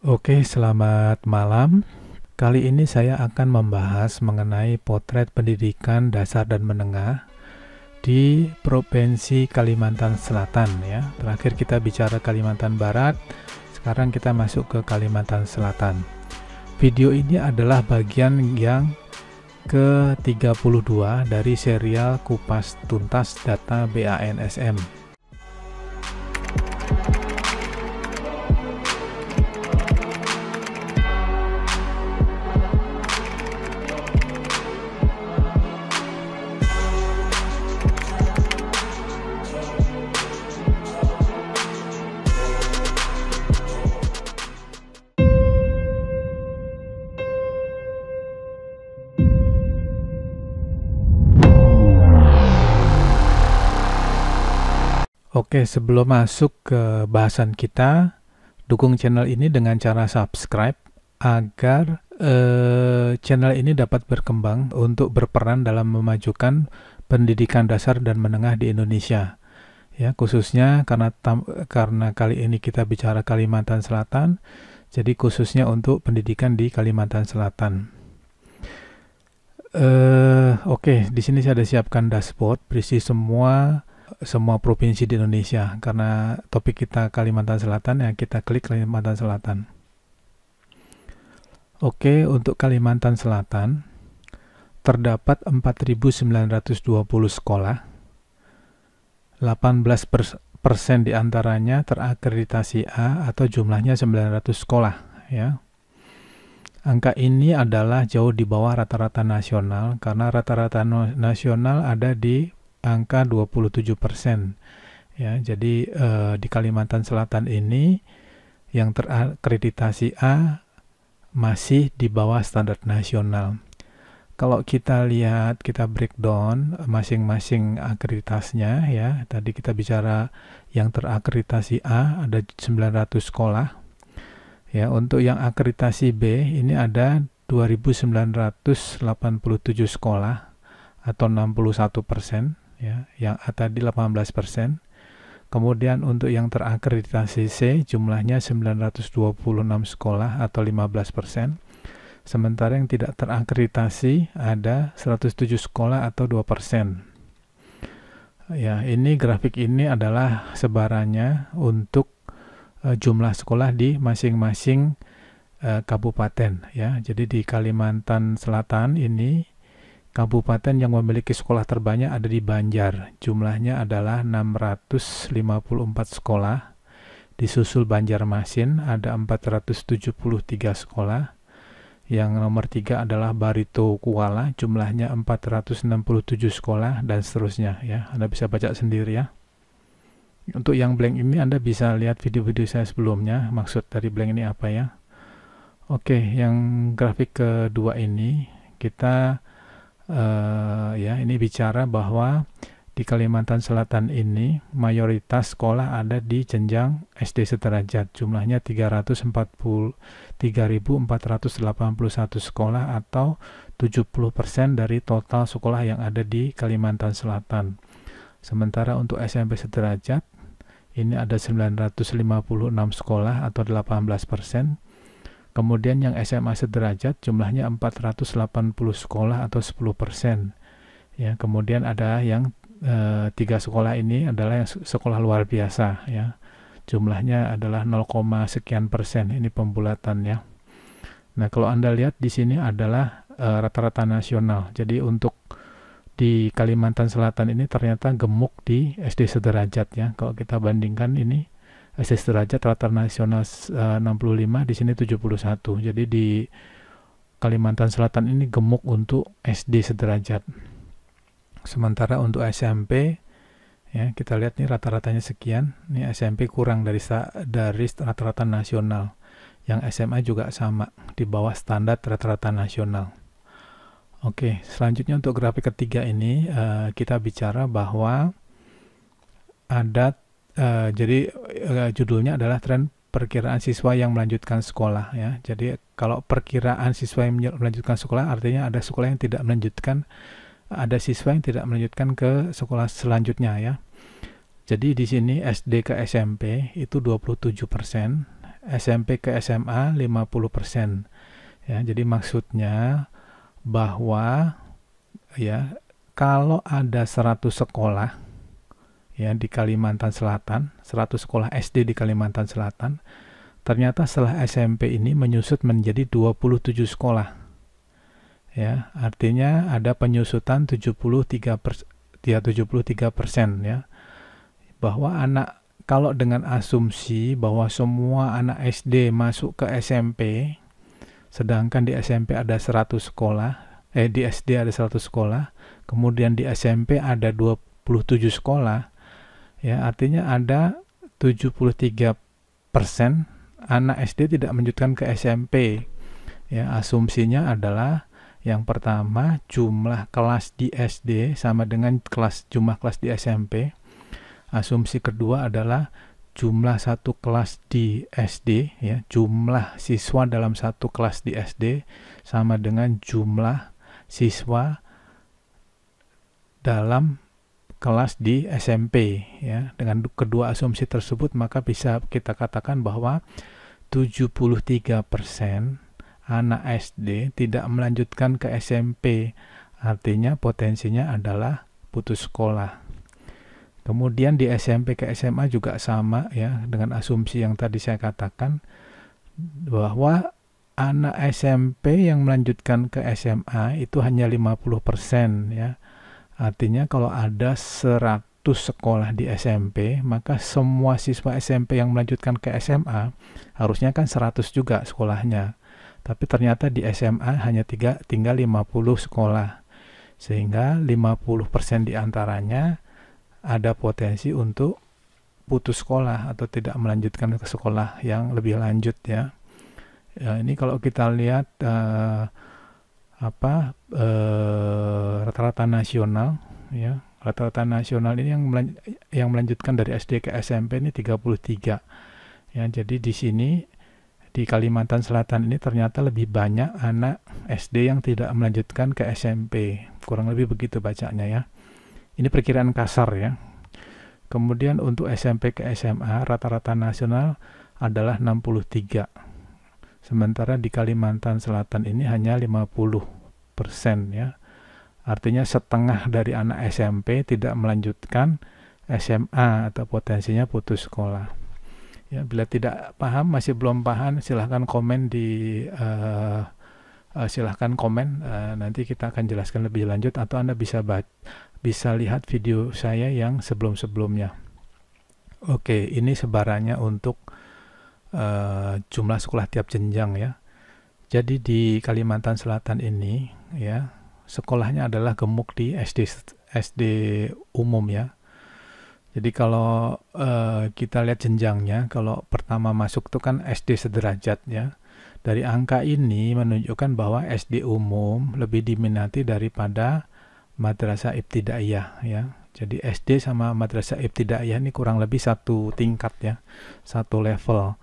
Oke, selamat malam. Kali ini saya akan membahas mengenai potret pendidikan dasar dan menengah di Provinsi Kalimantan Selatan ya. Terakhir kita bicara Kalimantan Barat, sekarang kita masuk ke Kalimantan Selatan. Video ini adalah bagian yang ke-32 dari serial Kupas Tuntas Data BANSM. Oke, sebelum masuk ke bahasan kita, dukung channel ini dengan cara subscribe agar channel ini dapat berkembang untuk berperan dalam memajukan pendidikan dasar dan menengah di Indonesia. Ya, khususnya karena kali ini kita bicara Kalimantan Selatan, jadi khususnya untuk pendidikan di Kalimantan Selatan. Oke, di sini saya ada siapkan dashboard berisi semua provinsi di Indonesia. Karena topik kita Kalimantan Selatan, ya kita klik Kalimantan Selatan. Oke, untuk Kalimantan Selatan terdapat 4.920 sekolah. 18% diantaranya terakreditasi A atau jumlahnya 900 sekolah ya. Angka ini adalah jauh di bawah rata-rata nasional karena rata-rata nasional ada di angka 27%. Ya, jadi di Kalimantan Selatan ini yang terakreditasi A masih di bawah standar nasional. Kalau kita lihat, kita breakdown masing-masing akreditasinya ya. Tadi kita bicara yang terakreditasi A ada 900 sekolah. Ya, untuk yang akreditasi B ini ada 2.987 sekolah atau 61%. Ya, yang A tadi 18%. Kemudian untuk yang terakreditasi C jumlahnya 926 sekolah atau 15%. Sementara yang tidak terakreditasi ada 107 sekolah atau 2%. Ya, ini grafik ini adalah sebarannya untuk jumlah sekolah di masing-masing kabupaten ya. Jadi di Kalimantan Selatan ini kabupaten yang memiliki sekolah terbanyak ada di Banjar. Jumlahnya adalah 654 sekolah. Disusul Banjarmasin ada 473 sekolah. Yang nomor 3 adalah Barito Kuala, jumlahnya 467 sekolah dan seterusnya ya. Anda bisa baca sendiri ya. Untuk yang blank ini Anda bisa lihat video-video saya sebelumnya, maksud dari blank ini apa ya. Oke, yang grafik kedua ini kita ya ini bicara bahwa di Kalimantan Selatan ini mayoritas sekolah ada di jenjang SD sederajat, jumlahnya 341 sekolah atau 70% dari total sekolah yang ada di Kalimantan Selatan. Sementara untuk SMP sederajat ini ada 956 sekolah atau 18%. Kemudian yang SMA sederajat jumlahnya 480 sekolah atau 10%. Ya, kemudian ada yang 3 sekolah ini adalah yang sekolah luar biasa ya. Jumlahnya adalah 0, sekian persen. Ini pembulatannya. Nah, kalau Anda lihat di sini adalah rata-rata nasional. Jadi untuk di Kalimantan Selatan ini ternyata gemuk di SD sederajat ya. Kalau kita bandingkan ini SD sederajat rata nasional 65, di sini 71. Jadi di Kalimantan Selatan ini gemuk untuk SD sederajat. Sementara untuk SMP ya, kita lihat nih rata-ratanya sekian. Ini SMP kurang dari rata-rata nasional. Yang SMA juga sama, di bawah standar rata-rata nasional. Oke, selanjutnya untuk grafik ketiga ini kita bicara bahwa ada jadi judulnya adalah tren perkiraan siswa yang melanjutkan sekolah ya. Jadi kalau perkiraan siswa yang melanjutkan sekolah artinya ada sekolah yang tidak melanjutkan, ada siswa yang tidak melanjutkan ke sekolah selanjutnya ya. Jadi di sini SD ke SMP itu 27%, SMP ke SMA 50%. Ya, jadi maksudnya bahwa ya kalau ada 100 sekolah ya di Kalimantan Selatan, 100 sekolah SD di Kalimantan Selatan, ternyata setelah SMP ini menyusut menjadi 27 sekolah. Ya, artinya ada penyusutan 73% ya. Bahwa anak, kalau dengan asumsi bahwa semua anak SD masuk ke SMP, sedangkan di SMP ada 100 sekolah, di SD ada 100 sekolah, kemudian di SMP ada 27 sekolah, ya artinya ada 73% anak SD tidak melanjutkan ke SMP. Ya, asumsinya adalah yang pertama jumlah kelas di SD sama dengan jumlah kelas di SMP. Asumsi kedua adalah jumlah satu kelas di SD, ya, jumlah siswa dalam satu kelas di SD sama dengan jumlah siswa dalam kelas di SMP, ya. Dengan kedua asumsi tersebut maka bisa kita katakan bahwa 73% anak SD tidak melanjutkan ke SMP. Artinya potensinya adalah putus sekolah. Kemudian di SMP ke SMA juga sama, ya, dengan asumsi yang tadi saya katakan bahwa anak SMP yang melanjutkan ke SMA itu hanya 50%, ya. Artinya kalau ada 100 sekolah di SMP, maka semua siswa SMP yang melanjutkan ke SMA harusnya kan 100 juga sekolahnya. Tapi ternyata di SMA hanya tinggal 50 sekolah. Sehingga 50% diantaranya ada potensi untuk putus sekolah atau tidak melanjutkan ke sekolah yang lebih lanjut, ya. Ya, ini kalau kita lihat rata-rata nasional, ya, rata-rata nasional ini yang melanjutkan dari SD ke SMP ini 33. Ya, jadi di sini di Kalimantan Selatan ini ternyata lebih banyak anak SD yang tidak melanjutkan ke SMP. Kurang lebih begitu bacanya, ya. Ini perkiraan kasar, ya. Kemudian untuk SMP ke SMA rata-rata nasional adalah 63. Sementara di Kalimantan Selatan ini hanya 50%, ya. Artinya setengah dari anak SMP tidak melanjutkan SMA atau potensinya putus sekolah. Ya, bila tidak paham, masih belum paham, silahkan komen nanti kita akan jelaskan lebih lanjut, atau Anda bisa lihat video saya yang sebelum-sebelumnya. Oke, ini sebarannya untuk jumlah sekolah tiap jenjang, ya. Jadi di Kalimantan Selatan ini, ya, sekolahnya adalah gemuk di SD umum, ya. Jadi kalau kita lihat jenjangnya, kalau pertama masuk itu kan SD sederajat, ya. Dari angka ini menunjukkan bahwa SD umum lebih diminati daripada madrasah ibtidaiyah, ya. Jadi SD sama madrasah ibtidaiyah ini kurang lebih satu tingkat, ya, satu level.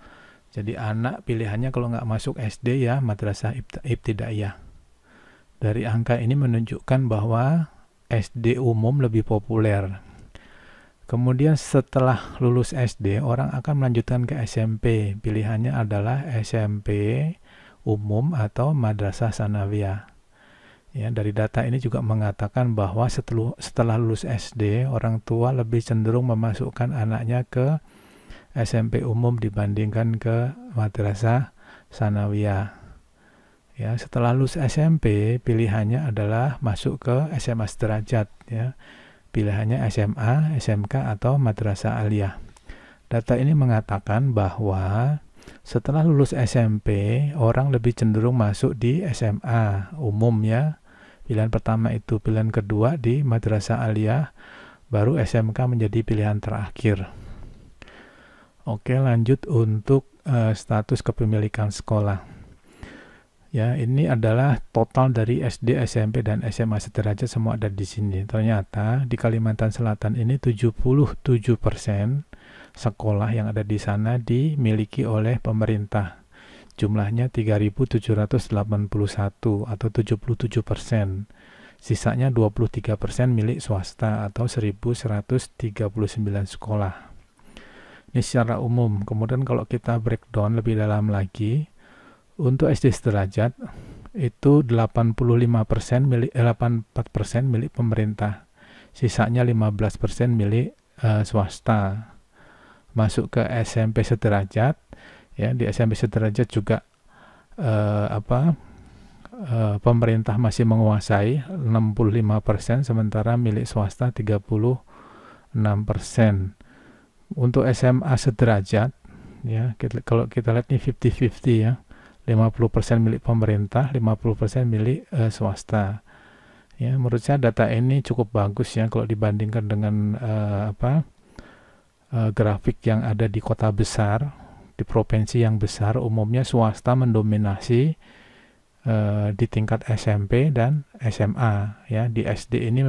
Jadi anak pilihannya kalau nggak masuk SD, ya madrasah ibtidaiyah. Dari angka ini menunjukkan bahwa SD umum lebih populer. Kemudian setelah lulus SD, orang akan melanjutkan ke SMP. Pilihannya adalah SMP umum atau madrasah sanawiyah. Ya, dari data ini juga mengatakan bahwa setelah lulus SD, orang tua lebih cenderung memasukkan anaknya ke SMP umum dibandingkan ke madrasah sanawiyah. Ya, setelah lulus SMP, pilihannya adalah masuk ke SMA sederajat, ya. Pilihannya SMA, SMK, atau madrasah aliyah. Data ini mengatakan bahwa setelah lulus SMP, orang lebih cenderung masuk di SMA umum, ya. Pilihan pertama itu, pilihan kedua di madrasah aliyah, baru SMK menjadi pilihan terakhir. Oke, lanjut untuk status kepemilikan sekolah. Ya, ini adalah total dari SD, SMP, dan SMA sederajat semua ada di sini. Ternyata di Kalimantan Selatan ini 77% sekolah yang ada di sana dimiliki oleh pemerintah. Jumlahnya 3.781 atau 77%. Sisanya 23% milik swasta atau 1.139 sekolah. Ini secara umum. Kemudian kalau kita breakdown lebih dalam lagi, untuk SD sederajat itu 85% milik 84% milik pemerintah. Sisanya 15% milik swasta. Masuk ke SMP sederajat, ya di SMP sederajat juga pemerintah masih menguasai 65%, sementara milik swasta 36%. Untuk SMA sederajat, ya kalau kita lihat ini 50-50 ya, 50% milik pemerintah, 50% milik swasta. Ya, menurut saya data ini cukup bagus ya kalau dibandingkan dengan grafik yang ada di kota besar, di provinsi yang besar. Umumnya swasta mendominasi di tingkat SMP dan SMA. Ya, di SD ini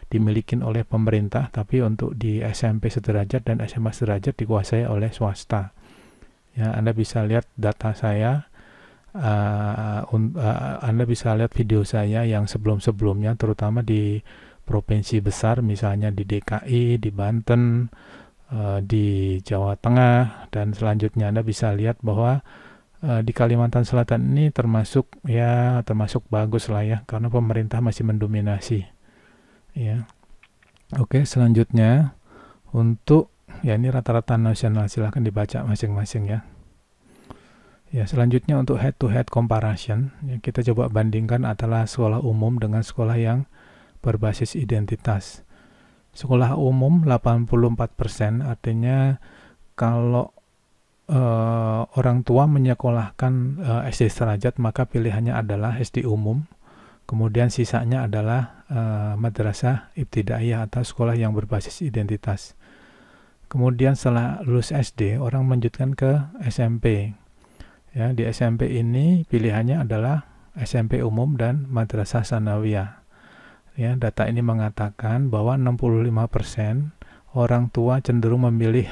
dimiliki oleh pemerintah, tapi untuk di SMP sederajat dan SMA sederajat dikuasai oleh swasta. Ya, Anda bisa lihat data saya, Anda bisa lihat video saya yang sebelum-sebelumnya, terutama di provinsi besar, misalnya di DKI, di Banten, di Jawa Tengah, dan selanjutnya Anda bisa lihat bahwa di Kalimantan Selatan ini termasuk bagus lah ya, karena pemerintah masih mendominasi. Ya, oke, selanjutnya untuk ini rata-rata nasional, silahkan dibaca masing-masing ya. Ya, selanjutnya untuk head-to-head comparison, ya, kita coba bandingkan antara sekolah umum dengan sekolah yang berbasis identitas. Sekolah umum 84%, artinya kalau orang tua menyekolahkan SD sederajat, maka pilihannya adalah SD umum, kemudian sisanya adalah madrasah ibtidaiyah atau sekolah yang berbasis identitas. Kemudian setelah lulus SD, orang melanjutkan ke SMP. Ya, di SMP ini pilihannya adalah SMP umum dan madrasah sanawiyah. Ya, data ini mengatakan bahwa 65% orang tua cenderung memilih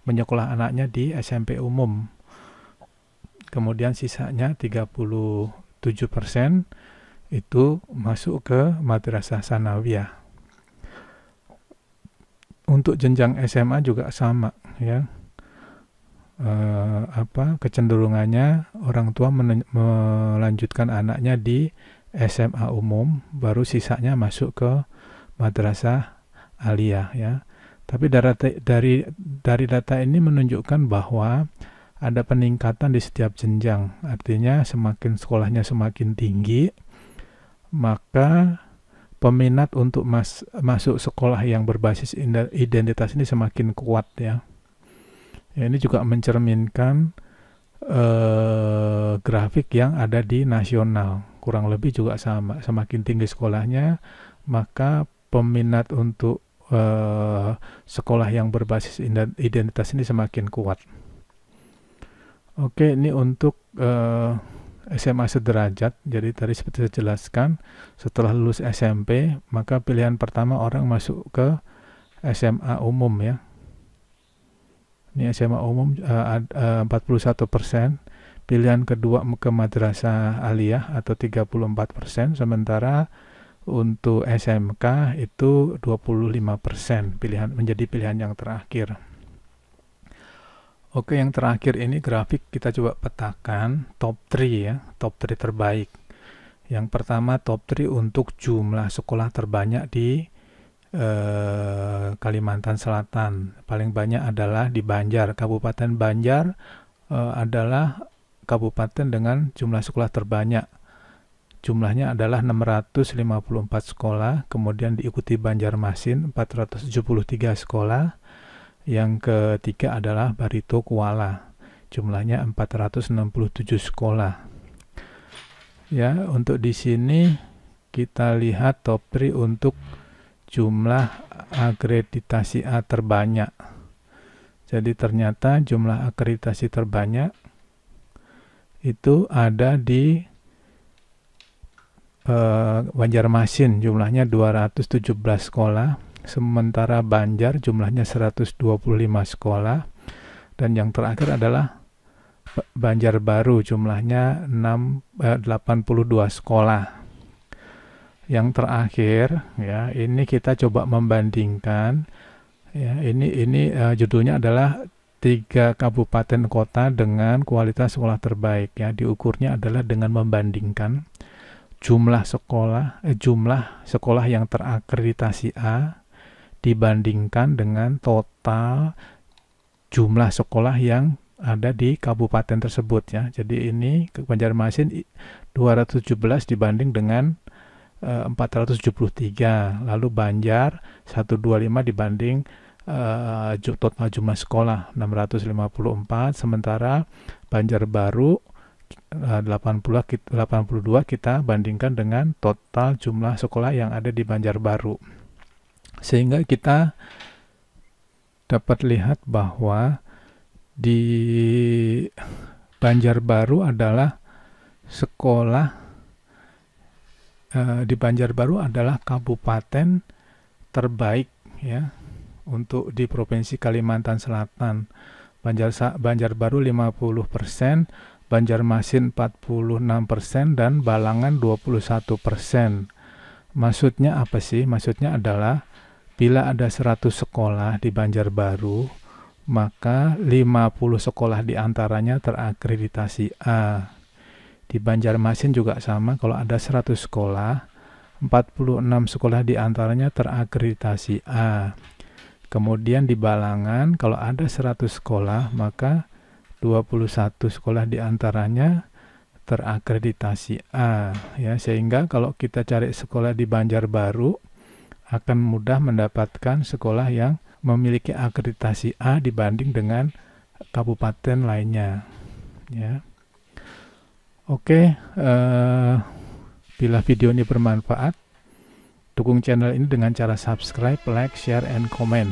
menyekolah anaknya di SMP umum. Kemudian sisanya 37% itu masuk ke madrasah sanawiyah. Untuk jenjang SMA juga sama ya. Kecenderungannya orang tua melanjutkan anaknya di SMA umum, baru sisanya masuk ke madrasah aliyah ya. Tapi dari data ini menunjukkan bahwa ada peningkatan di setiap jenjang. Artinya semakin sekolahnya semakin tinggi, maka peminat untuk masuk sekolah yang berbasis identitas ini semakin kuat ya. Ini juga mencerminkan grafik yang ada di nasional. Kurang lebih juga sama. Semakin tinggi sekolahnya, maka peminat untuk sekolah yang berbasis identitas ini semakin kuat. Oke, ini untuk SMA sederajat. Jadi tadi seperti saya jelaskan, setelah lulus SMP, maka pilihan pertama orang masuk ke SMA umum ya. Ini SMA umum 41%. Pilihan kedua ke madrasah aliyah atau 34%, sementara untuk SMK itu 25% menjadi pilihan yang terakhir. Oke, yang terakhir ini grafik kita coba petakan top 3 ya, top 3 terbaik. Yang pertama top 3 untuk jumlah sekolah terbanyak di Kalimantan Selatan. Paling banyak adalah di Banjar. Kabupaten Banjar adalah kabupaten dengan jumlah sekolah terbanyak. Jumlahnya adalah 654 sekolah, kemudian diikuti Banjarmasin 473 sekolah. Yang ketiga adalah Barito Kuala, jumlahnya 467 sekolah. Ya, untuk di sini kita lihat top 3 untuk jumlah akreditasi A terbanyak. Jadi ternyata jumlah akreditasi terbanyak itu ada di Banjarmasin, jumlahnya 217 sekolah, sementara Banjar jumlahnya 125 sekolah, dan yang terakhir adalah Banjarbaru, jumlahnya 82 sekolah. Yang terakhir ya, ini kita coba membandingkan Ya, ini judulnya adalah 3 kabupaten kota dengan kualitas sekolah terbaik. Ya, diukurnya adalah dengan membandingkan jumlah sekolah yang terakreditasi A dibandingkan dengan total jumlah sekolah yang ada di kabupaten tersebut, ya. Jadi ini Banjarmasin 217 dibanding dengan 473, lalu Banjar 125 dibanding total jumlah sekolah 654, sementara Banjarbaru 82 kita bandingkan dengan total jumlah sekolah yang ada di Banjarbaru. Sehingga kita dapat lihat bahwa di Banjarbaru adalah kabupaten terbaik, ya, untuk di Provinsi Kalimantan Selatan. Banjarbaru 50%, Banjarmasin 46%, dan Balangan 21%. Maksudnya apa sih? Maksudnya adalah bila ada 100 sekolah di Banjarbaru, maka 50 sekolah diantaranya terakreditasi A. Di Banjarmasin juga sama, kalau ada 100 sekolah, 46 sekolah diantaranya terakreditasi A. Kemudian di Balangan, kalau ada 100 sekolah, maka 21 sekolah diantaranya terakreditasi A. Ya, sehingga kalau kita cari sekolah di Banjarbaru, akan mudah mendapatkan sekolah yang memiliki akreditasi A dibanding dengan kabupaten lainnya, ya. Oke, bila video ini bermanfaat, dukung channel ini dengan cara subscribe, like, share, and comment.